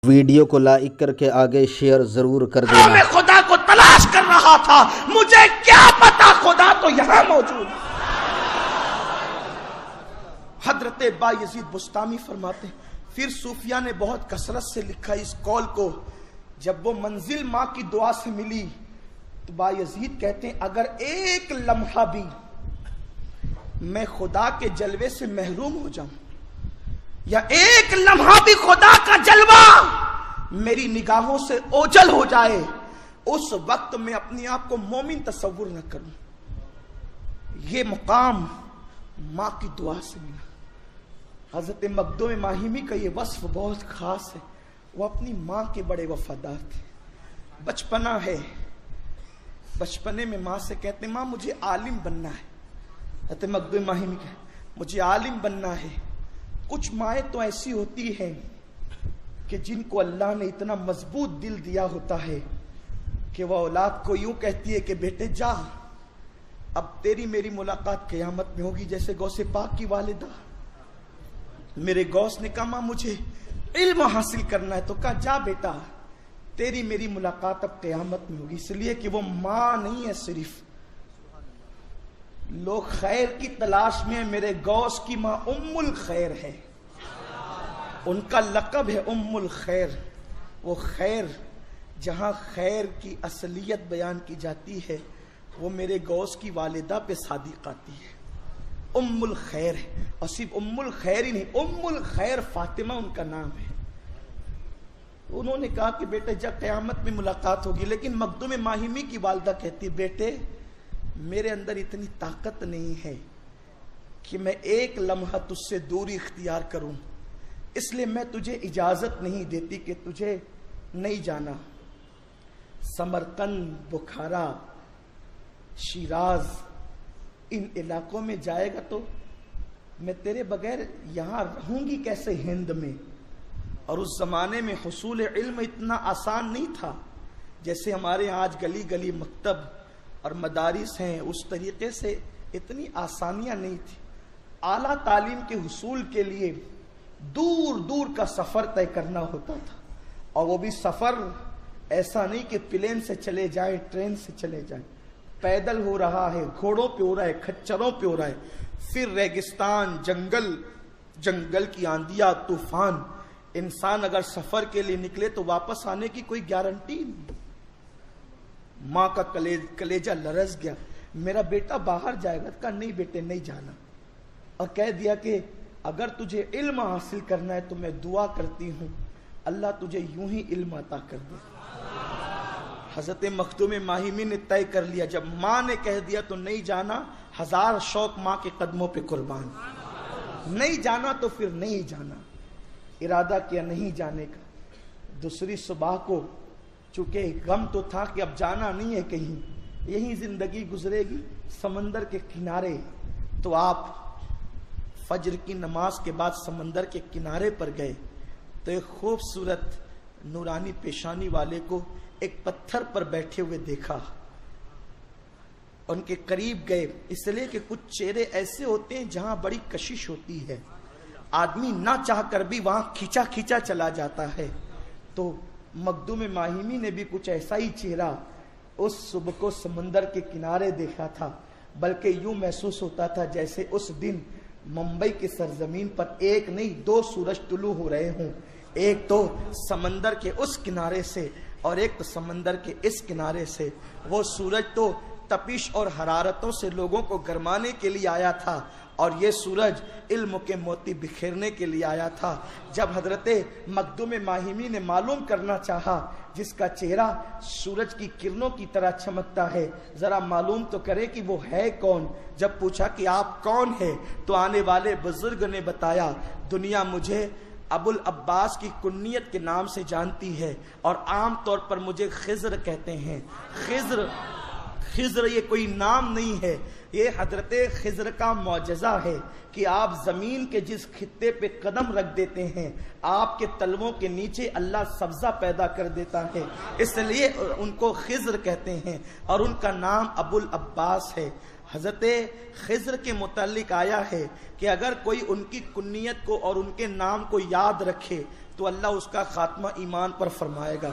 Video کو like کر کے آگے شیئر ضرور کر دینا۔ میں خدا کو تلاش کر رہا تھا، مجھے کیا پتا خدا تو یہاں موجود۔ حضرت بایزید بستامی فرماتے ہیں پھر صوفیہ نے بہت کثرت سے لکھا اس قول کو، جب وہ منزل ماں کی دعا سے ملی تو بایزید کہتے ہیں اگر ایک لمحہ بھی میں خدا کے جلوے سے محروم ہو جاؤں یا ایک لمحہ بھی خدا کا جلوہ میری نگاہوں سے اوجھل ہو جائے، اس وقت میں اپنے آپ کو مومن تصور نہ کروں۔ یہ مقام ماں کی دعا سے ملا۔ حضرت مخدوم ماہمی کا یہ وصف بہت خاص ہے، وہ اپنی ماں کے بڑے وفادار تھے۔ بچپنا ہے، بچپنے میں ماں سے کہتے ہیں ماں مجھے عالم بننا ہے۔ حضرت مخدوم ماہمی کہتے ہیں مجھے عالم بننا ہے۔ کچھ مائیں تو ایسی ہوتی ہیں کہ جن کو اللہ نے اتنا مضبوط دل دیا ہوتا ہے کہ وہ اولاد کو یوں کہتی ہے کہ بیٹے جا، اب تیری میری ملاقات قیامت میں ہوگی، جیسے غوث پاک کی والدہ۔ میرے غوث نے کہا ماں مجھے علم حاصل کرنا ہے، تو کہا جا بیٹا تیری میری ملاقات اب قیامت میں ہوگی، اس لیے کہ وہ ماں نہیں ہے صرف، لوگ خیر کی تلاش میں، میرے غوث کی ماں ام الخیر ہے، ان کا لقب ہے ام الخیر۔ وہ خیر جہاں خیر کی اصلیت بیان کی جاتی ہے وہ میرے غوث کی والدہ پہ صادق آتی ہے، ام الخیر ہے، اور صرف ام الخیر ہی نہیں، ام الخیر فاطمہ ان کا نام ہے۔ انہوں نے کہا کہ بیٹے جب قیامت میں ملاقات ہوگی، لیکن مخدوم ماہمی کی والدہ کہتی بیٹے میرے اندر اتنی طاقت نہیں ہے کہ میں ایک لمحہ تجھ سے دوری اختیار کروں، اس لیے میں تجھے اجازت نہیں دیتی کہ تجھے نہیں جانا۔ سمرقند، بخارا، شیراز، ان علاقوں میں جائے گا تو میں تیرے بغیر یہاں رہوں گی کیسے ہند میں؟ اور اس زمانے میں حصول علم اتنا آسان نہیں تھا جیسے ہمارے آج گلی گلی مکتب اور مدارس ہیں، اس طریقے سے اتنی آسانیاں نہیں تھی۔ اعلیٰ تعلیم کے حصول کے لیے دور دور کا سفر طے کرنا ہوتا تھا، اور وہ بھی سفر ایسا نہیں کہ پلین سے چلے جائیں، ٹرین سے چلے جائیں، پیدل ہو رہا ہے، گھوڑوں پہ ہو رہا ہے، کھچروں پہ ہو رہا ہے، پھر ریگستان، جنگل کی آندیاں، طوفان۔ انسان اگر سفر کے لیے نکلے تو واپس آنے کی کوئی گارنٹی نہیں۔ ماں کا کلیجہ لرز گیا، میرا بیٹا باہر جائے گا، کہا نہیں بیٹے نہیں جانا، اور کہہ دیا کہ اگر تجھے علم حاصل کرنا ہے تو میں دعا کرتی ہوں اللہ تجھے یوں ہی علم عطا کر دے۔ حضرت مخدوم ماہمی نے طے کر لیا، جب ماں نے کہہ دیا تو نہیں جانا، ہزار شوق ماں کے قدموں پہ قربان، نہیں جانا تو پھر نہیں جانا۔ ارادہ کیا نہیں جانے کا۔ دوسری صبح کو چونکہ غم تو تھا کہ اب جانا نہیں ہے کہیں، یہی زندگی گزرے گی سمندر کے کنارے، تو آپ فجر کی نماز کے بعد سمندر کے کنارے پر گئے تو ایک خوبصورت نورانی پیشانی والے کو ایک پتھر پر بیٹھے ہوئے دیکھا، ان کے قریب گئے، اس لیے کہ کچھ چہرے ایسے ہوتے ہیں جہاں بڑی کشش ہوتی ہے، آدمی نہ چاہ کر بھی وہاں کھینچا کھینچا چلا جاتا ہے۔ تو مخدوم ماہمی نے بھی کچھ ایسا ہی چہرہ اس صبح کو سمندر کے کنارے دیکھا تھا، بلکہ یوں محسوس ہوتا تھا جیسے اس دن ممبئی کی سرزمین پر ایک نہیں دو سورج طلوع ہو رہے ہوں، ایک تو سمندر کے اس کنارے سے اور ایک تو سمندر کے اس کنارے سے۔ وہ سورج تو تپش اور حرارتوں سے لوگوں کو گرمانے کے لیے آیا تھا، اور یہ سورج علم کے موتی بکھیرنے کے لیے آیا تھا۔ جب حضرت مخدوم ماہمی نے معلوم کرنا چاہا جس کا چہرہ سورج کی کرنوں کی طرح چمکتا ہے، ذرا معلوم تو کرے کہ وہ ہے کون۔ جب پوچھا کہ آپ کون ہیں تو آنے والے بزرگ نے بتایا دنیا مجھے ابو العباس کی کنیت کے نام سے جانتی ہے، اور عام طور پر مجھے خضر کہتے ہیں۔ خضر یہ کوئی نام نہیں ہے، یہ حضرت خضر کا معجزہ ہے کہ آپ زمین کے جس خطے پہ قدم رکھ دیتے ہیں آپ کے تلووں کے نیچے اللہ سبزہ پیدا کر دیتا ہے، اس لیے ان کو خضر کہتے ہیں، اور ان کا نام ابو العباس ہے۔ حضرت خضر کے متعلق آیا ہے کہ اگر کوئی ان کی کنیت کو اور ان کے نام کو یاد رکھے تو اللہ اس کا خاتمہ ایمان پر فرمائے گا۔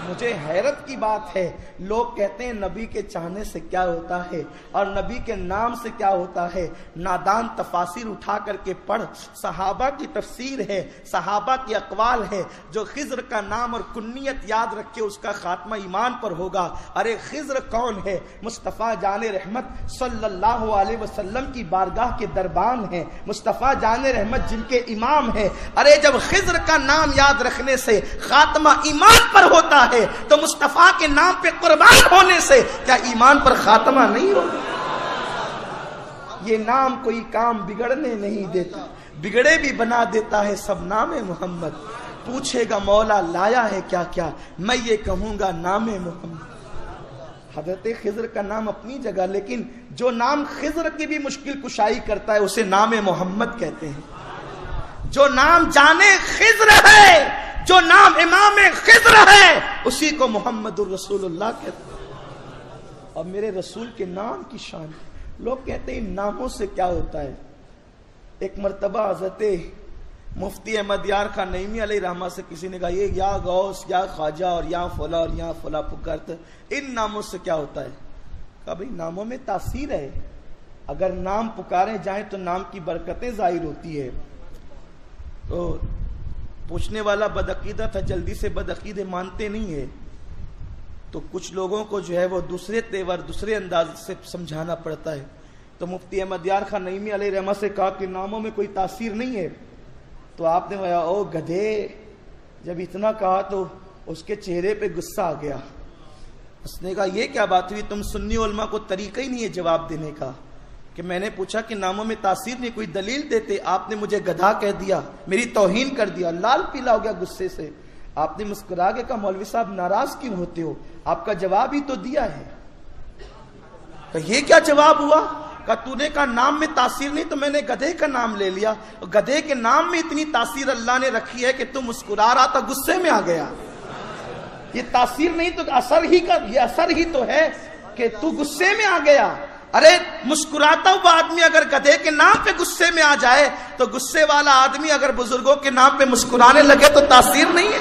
مجھے حیرت کی بات ہے، لوگ کہتے ہیں نبی کے چاہنے سے کیا ہوتا ہے اور نبی کے نام سے کیا ہوتا ہے۔ نادان تفاسیر اٹھا کر کے پڑھ، صحابہ کی تفسیر ہے، صحابہ کی اقوال ہے۔ جو خضر کا نام اور کنیت یاد رکھے اس کا خاتمہ ایمان پر ہوگا۔ ارے خضر کون ہے؟ مصطفیٰ جان رحمت صلی اللہ علیہ وسلم کی بارگاہ کے دربان ہیں، مصطفیٰ جان رحمت جن کے امام ہیں۔ ارے جب خضر کا نام یاد رکھنے سے خاتمہ ایمان پر ہوتا ہے تو مصطفیٰ کے نام پہ قربان ہونے سے کیا ایمان پر خاتمہ نہیں ہوگا؟ یہ نام کوئی کام بگڑنے نہیں دیتا، بگڑے بھی بنا دیتا ہے سب نام محمد۔ پوچھے گا مولا لایا ہے کیا کیا، میں یہ کہوں گا نام محمد۔ حضرت خضر کا نام اپنی جگہ، لیکن جو نام خضر کی بھی مشکل کشائی کرتا ہے اسے نام محمد کہتے ہیں۔ جو نام جانے خضر ہے، جو نام امام خضر ہے، اسی کو محمد الرسول اللہ کہتے ہیں۔ اور میرے رسول کے نام کی شان، لوگ کہتے ہیں ان ناموں سے کیا ہوتا ہے۔ ایک مرتبہ حضرت مفتی احمد یار خان نعیمی علیہ رحمہ سے کسی نے کہا یہ یا غوث یا خواجہ اور یا فلاں اور یا فلاں پکارتے، ان ناموں سے کیا ہوتا ہے؟ کہا بھئی ناموں میں تاثیر ہے، اگر نام پکارے جائیں تو نام کی برکتیں ظاہر ہوتی ہے۔ تو پوچھنے والا بدعقیدہ تھا، جلدی سے بدعقیدے مانتے نہیں ہے، تو کچھ لوگوں کو جو ہے وہ دوسرے تیور دوسرے انداز سے سمجھانا پڑتا ہے۔ تو مفتی احمد یار خان نعیمی علیہ رحمہ سے کہا کہ ناموں میں کوئی تاثیر نہیں ہے، تو آپ نے کہا او گدھے، جب اتنا کہا تو اس کے چہرے پہ غصہ آ گیا۔ اس نے کہا یہ کیا بات ہوئی، تم سنی علماء کو طریقہ ہی نہیں ہے جواب دینے کا، کہ میں نے پوچھا کہ ناموں میں تاثیر نہیں، کوئی دلیل دیتے، آپ نے مجھے گدھا کہہ دیا، میری توہین کر دیا۔ لال پیلا ہو گیا غصے سے۔ آپ نے مسکرا کے کہا مولوی صاحب ناراض کیوں ہوتے ہو، آپ کا جواب ہی تو دیا ہے۔ کہ یہ کیا جواب ہوا؟ کہ تو نے کہا نام میں تاثیر نہیں تو میں نے گدھے کا نام لے لیا، گدھے کے نام میں اتنی تاثیر اللہ نے رکھی ہے کہ تو مسکرا رہا تھا غصے میں آ گیا۔ یہ تاثیر نہیں تو اثر ہی کا، یہ اثر ہی تو ہے کہ تو غصے میں آ گیا۔ ارے مسکراتا ہوا آدمی اگر گدھے کے نام پہ غصے میں آ جائے تو غصے والا آدمی اگر بزرگوں کے نام پہ مسکرانے لگے تو تاثیر نہیں ہے۔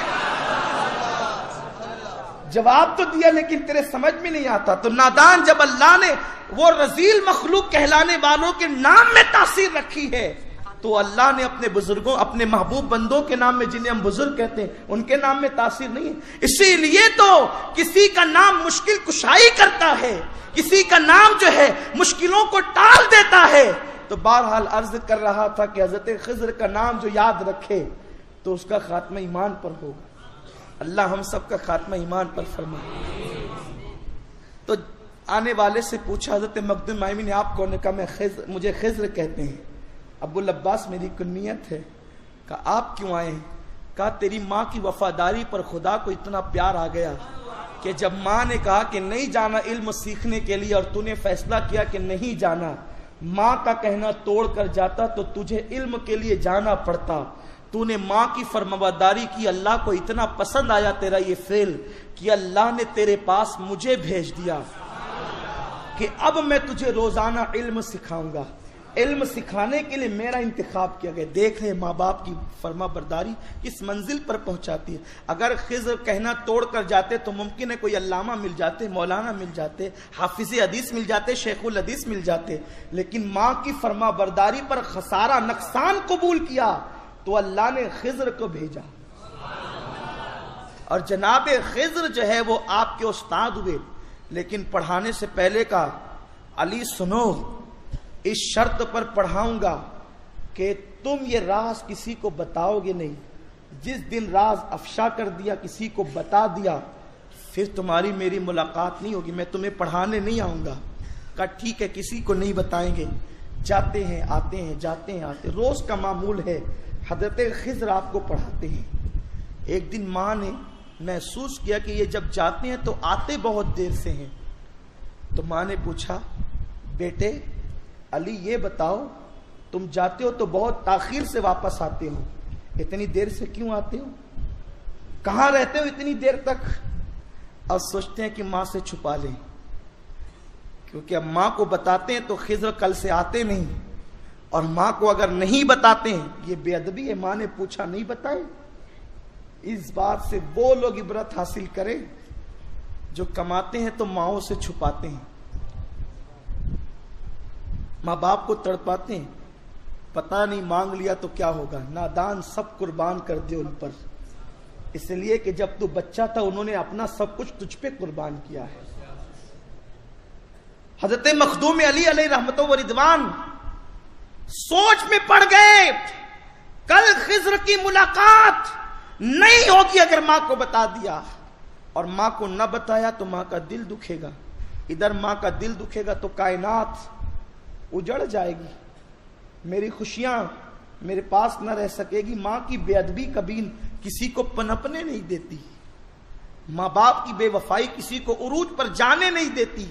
جواب تو دیا لیکن تیرے سمجھ میں نہیں آتا۔ تو نادان جب اللہ نے وہ رذیل مخلوق کہلانے والوں کے نام میں تاثیر رکھی ہے تو اللہ نے اپنے بزرگوں، اپنے محبوب بندوں کے نام میں جنہیں ہم بزرگ کہتے ہیں ان کے نام میں تاثیر نہیں ہے۔ اسی لیے تو کسی کا نام مشکل کشائی کرتا ہے، کسی کا نام جو ہے مشکلوں کو ٹال دیتا ہے۔ تو بہرحال عرض کر رہا تھا کہ حضرت خضر کا نام جو یاد رکھے تو اس کا خاتمہ ایمان پر ہوگا۔ اللہ ہم سب کا خاتمہ ایمان پر فرمائے۔ تو آنے والے سے پوچھا حضرت مخدوم مائمی نے آپ کون؟ نے کہا مجھے خضر کہتے ہیں، ابو العباس میری کنیت ہے۔ کہا آپ کیوں آئے ہیں؟ کہا تیری ماں کی وفاداری پر خدا کو اتنا پیار آ گیا کہ جب ماں نے کہا کہ نہیں جانا علم سیکھنے کے لیے اور تو نے فیصلہ کیا کہ نہیں جانا، ماں کا کہنا توڑ کر جاتا تو تجھے علم کے لیے جانا پڑتا۔ تو نے ماں کی فرمانبرداری کی، اللہ کو اتنا پسند آیا تیرا یہ فعل کہ اللہ نے تیرے پاس مجھے بھیج دیا کہ اب میں تجھے روزانہ علم سکھاؤں گا۔ علم سکھانے کے لیے میرا انتخاب کیا گیا۔ دیکھ رہے ماں باپ کی فرما برداری کس منزل پر پہنچاتی ہے۔ اگر خضر کہنا توڑ کر جاتے تو ممکن ہے کوئی علامہ مل جاتے، مولانا مل جاتے، حافظ حدیث مل جاتے، شیخ الحدیث مل جاتے، لیکن ماں کی فرما برداری پر خسارہ نقصان قبول کیا تو اللہ نے خضر کو بھیجا۔ اور جناب خضر جو ہے وہ آپ کے استاد ہوئے، لیکن پڑھانے سے پہلے کا علی سنو، اس شرط پر پڑھاؤں گا کہ تم یہ راز کسی کو بتاؤ گے نہیں۔ جس دن راز افشا کر دیا، کسی کو بتا دیا، پھر تمہاری میری ملاقات نہیں ہوگی، میں تمہیں پڑھانے نہیں آؤں گا۔ کہا ٹھیک ہے کسی کو نہیں بتائیں گے۔ جاتے ہیں آتے ہیں، جاتے ہیں آتے ہیں، روز کا معمول ہے۔ حضرت خضر آپ کو پڑھاتے ہیں۔ ایک دن ماں نے محسوس کیا کہ یہ جب جاتے ہیں تو آتے بہت دیر سے ہیں، تو ماں نے پوچھا بیٹے علی یہ بتاؤ تم جاتے ہو تو بہت تاخیر سے واپس آتے ہو، اتنی دیر سے کیوں آتے ہو؟ کہاں رہتے ہو اتنی دیر تک؟ اب سوچتے ہیں کہ ماں سے چھپا لیں، کیونکہ اب ماں کو بتاتے ہیں تو خضر کل سے آتے نہیں، اور ماں کو اگر نہیں بتاتے ہیں یہ بے ادبی ہے۔ ماں نے پوچھا نہیں بتائے؟ اس بات سے وہ لوگ عبرت حاصل کریں جو کماتے ہیں تو ماؤں سے چھپاتے ہیں، ماں باپ کو تڑپاتے ہیں، پتہ نہیں مانگ لیا تو کیا ہوگا، نادان سب قربان کر دے ان پر، اس لیے کہ جب تو بچہ تھا انہوں نے اپنا سب کچھ تجھ پہ قربان کیا ہے۔ حضرت مخدوم علی علیہ رحمت و رضوان سوچ میں پڑ گئے، کل خضر کی ملاقات نہیں ہوگی اگر ماں کو بتا دیا، اور ماں کو نہ بتایا تو ماں کا دل دکھے گا، ادھر ماں کا دل دکھے گا تو کائنات اجڑ جائے گی، میری خوشیاں میرے پاس نہ رہ سکے گی۔ ماں کی بے ادبی کبھی کسی کو پنپنے نہیں دیتی، ماں باپ کی بے وفائی کسی کو عروج پر جانے نہیں دیتی۔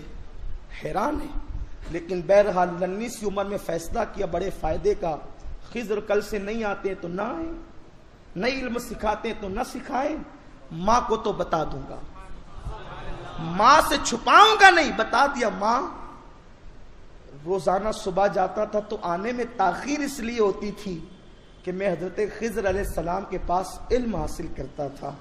حیران ہے، لیکن بہرحال ننھی سی عمر میں فیصلہ کیا بڑے فائدے کا، خضر کل سے نہیں آتے تو نہ آئیں، نئی علم سکھاتے تو نہ سکھائیں، ماں کو تو بتا دوں گا، ماں سے چھپاؤں گا نہیں، بتا دیا۔ ماں روزانہ صبح جاتا تھا تو آنے میں تاخیر اس لیے ہوتی تھی کہ میں حضرت خضر علیہ السلام کے پاس علم حاصل کرتا تھا۔